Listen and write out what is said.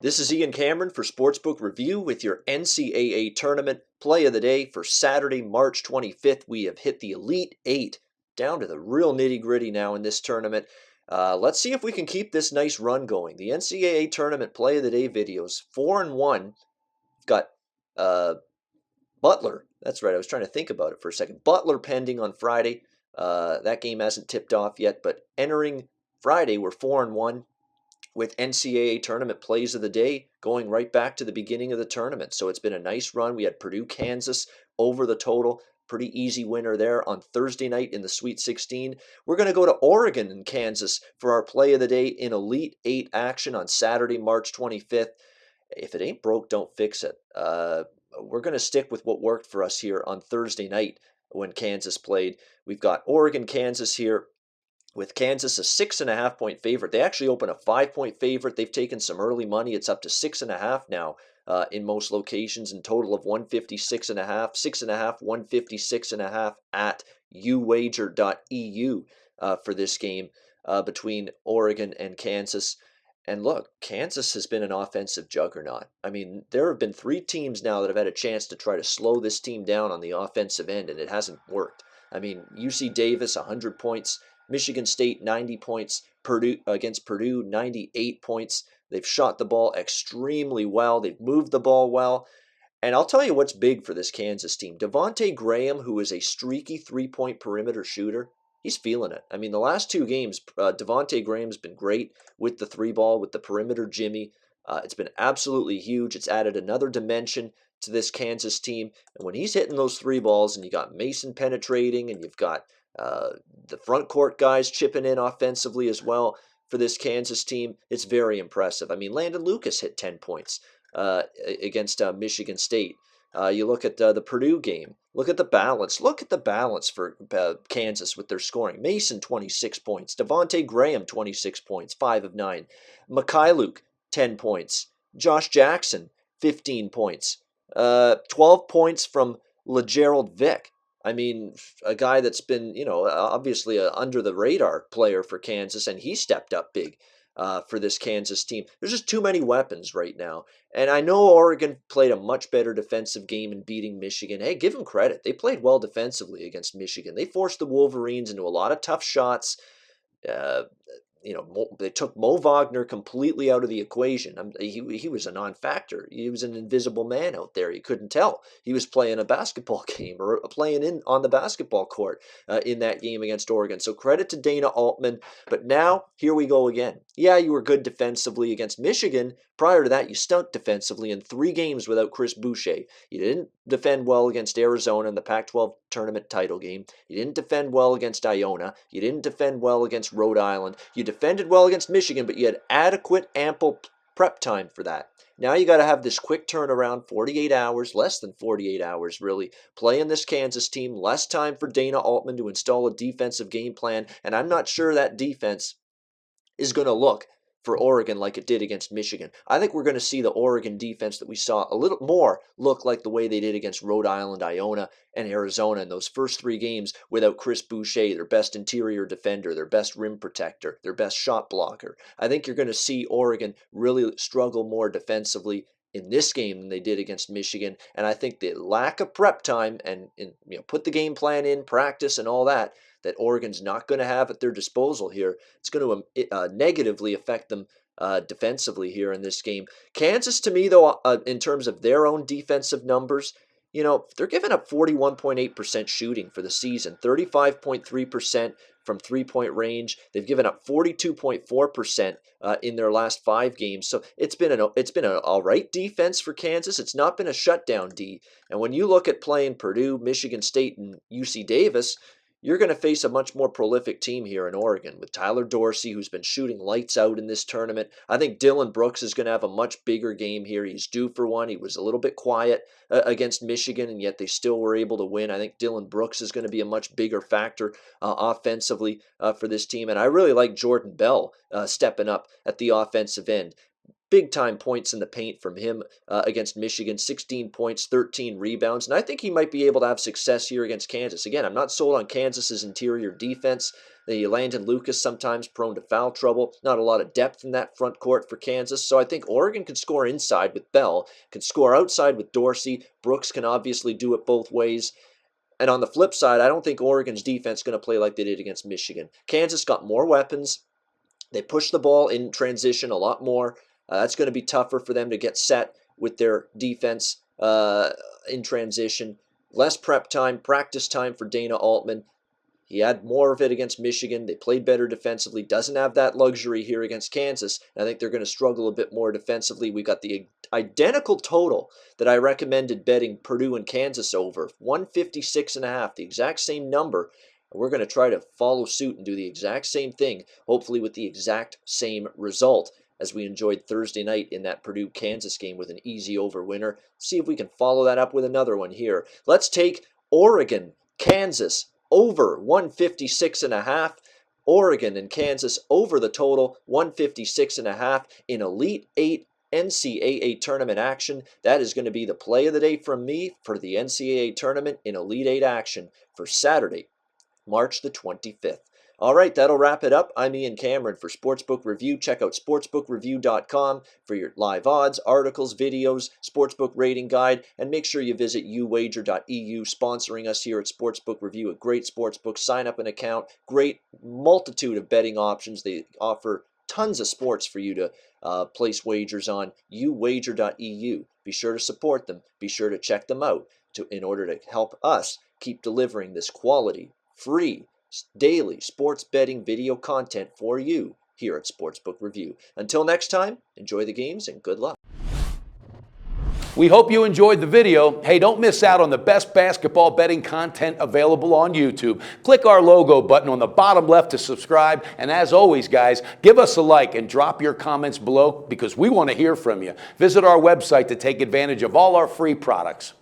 This is Ian Cameron for Sportsbook Review with your NCAA Tournament Play of the Day for Saturday, March 25th. We have hit the Elite Eight, down to the real nitty-gritty now in this tournament. Let's see if we can keep this nice run going. The NCAA Tournament Play of the Day videos, 4-1. We've got Butler. That's right, I was trying to think about it for a second. Butler pending on Friday. That game hasn't tipped off yet, but entering Friday, we're 4-1. With NCAA tournament plays of the day going right back to the beginning of the tournament. So it's been a nice run. We had Purdue, Kansas over the total. Pretty easy winner there on Thursday night in the Sweet 16. We're going to go to Oregon and Kansas for our play of the day in Elite 8 action on Saturday, March 25th. If it ain't broke, don't fix it. We're going to stick with what worked for us here on Thursday night when Kansas played. We've got Oregon, Kansas here, with Kansas a 6.5-point favorite. They actually open a 5-point favorite. They've taken some early money. It's up to 6.5 now in most locations, in total of 156.5, 6.5, 156.5 at uwager.eu for this game between Oregon and Kansas. And look, Kansas has been an offensive juggernaut. I mean, there have been 3 teams now that have had a chance to try to slow this team down on the offensive end, and it hasn't worked. I mean, UC Davis, 100 points. Michigan State, 90 points. Purdue against Purdue, 98 points. They've shot the ball extremely well. They've moved the ball well. And I'll tell you what's big for this Kansas team. Devontae Graham, who is a streaky three-point perimeter shooter, he's feeling it. I mean, the last 2 games, Devontae Graham's been great with the 3-ball, with the perimeter Jimmy. It's been absolutely huge. It's added another dimension to this Kansas team. And when he's hitting those 3 balls, and you got Mason penetrating, and you've got the front court guys chipping in offensively as well for this Kansas team, it's very impressive. I mean, Landon Lucas hit 10 points against Michigan State. You look at the Purdue game. Look at the balance. Look at the balance for Kansas with their scoring. Mason, 26 points. Devontae Graham, 26 points, 5 of 9. Mikhailuk, 10 points. Josh Jackson, 15 points. 12 points from LeGerald Vick. I mean, a guy that's been, obviously a under-the-radar player for Kansas, and he stepped up big for this Kansas team. There's just too many weapons right now. And I know Oregon played a much better defensive game in beating Michigan. Hey, give them credit. They played well defensively against Michigan. They forced the Wolverines into a lot of tough shots. Uh, they took Mo Wagner completely out of the equation. He was a non-factor. He was an invisible man out there. You couldn't tell. He was playing a basketball game or playing on the basketball court in that game against Oregon. So credit to Dana Altman. But now, here we go again. Yeah, you were good defensively against Michigan. Prior to that, you stunk defensively in 3 games without Chris Boucher. You didn't defend well against Arizona in the Pac-12 tournament title game. You didn't defend well against Iona. You didn't defend well against Rhode Island. You defended well against Michigan, but you had adequate, ample prep time for that. Now you got to have this quick turnaround, 48 hours, less than 48 hours really, playing this Kansas team, less time for Dana Altman to install a defensive game plan, and I'm not sure that defense is going to look for Oregon like it did against Michigan. I think we're going to see the Oregon defense that we saw a little more look like the way they did against Rhode Island, Iona, and Arizona in those first 3 games without Chris Boucher, their best interior defender, their best rim protector, their best shot blocker. I think you're going to see Oregon really struggle more defensively in this game than they did against Michigan, and I think the lack of prep time and put the game plan in, practice, and all that Oregon's not going to have at their disposal here. It's going to negatively affect them defensively here in this game. Kansas, to me, though, in terms of their own defensive numbers, they're giving up 41.8% shooting for the season, 35.3% from 3-point range. They've given up 42.4% in their last 5 games. So it's been an all right defense for Kansas. It's not been a shutdown D. And when you look at playing Purdue, Michigan State, and UC Davis, you're going to face a much more prolific team here in Oregon with Tyler Dorsey, who's been shooting lights out in this tournament. I think Dylan Brooks is going to have a much bigger game here. He's due for one. He was a little bit quiet against Michigan, and yet they still were able to win. I think Dylan Brooks is going to be a much bigger factor offensively for this team. And I really like Jordan Bell stepping up at the offensive end. Big-time points in the paint from him against Michigan, 16 points, 13 rebounds, and I think he might be able to have success here against Kansas. Again, I'm not sold on Kansas's interior defense. The Landon Lucas sometimes prone to foul trouble. Not a lot of depth in that front court for Kansas. So I think Oregon can score inside with Bell, can score outside with Dorsey. Brooks can obviously do it both ways. And on the flip side, I don't think Oregon's defense is going to play like they did against Michigan. Kansas got more weapons. They push the ball in transition a lot more. That's going to be tougher for them to get set with their defense in transition. Less prep time, practice time for Dana Altman. He had more of it against Michigan. They played better defensively. Doesn't have that luxury here against Kansas. I think they're going to struggle a bit more defensively. We got the identical total that I recommended betting Purdue and Kansas over, 156.5, the exact same number. We're going to try to follow suit and do the exact same thing, hopefully with the exact same result as we enjoyed Thursday night in that Purdue-Kansas game with an easy over winner. See if we can follow that up with another one here. Let's take Oregon, Kansas, over 156.5. Oregon and Kansas over the total, 156.5 in Elite 8 NCAA tournament action. That is going to be the play of the day from me for the NCAA tournament in Elite 8 action for Saturday, March the 25th. All right, that'll wrap it up. I'm Ian Cameron for Sportsbook Review. Check out sportsbookreview.com for your live odds, articles, videos, sportsbook rating guide, and make sure you visit uwager.eu, sponsoring us here at Sportsbook Review, a great sportsbook. Sign up an account, great multitude of betting options. They offer tons of sports for you to place wagers on. uwager.eu. Be sure to support them. Be sure to check them out in order to help us keep delivering this quality, free, daily sports betting video content for you here at Sportsbook Review. Until next time, enjoy the games and good luck. We hope you enjoyed the video. Hey, don't miss out on the best basketball betting content available on YouTube. Click our logo button on the bottom left to subscribe. And as always, guys, give us a like and drop your comments below because we want to hear from you. Visit our website to take advantage of all our free products.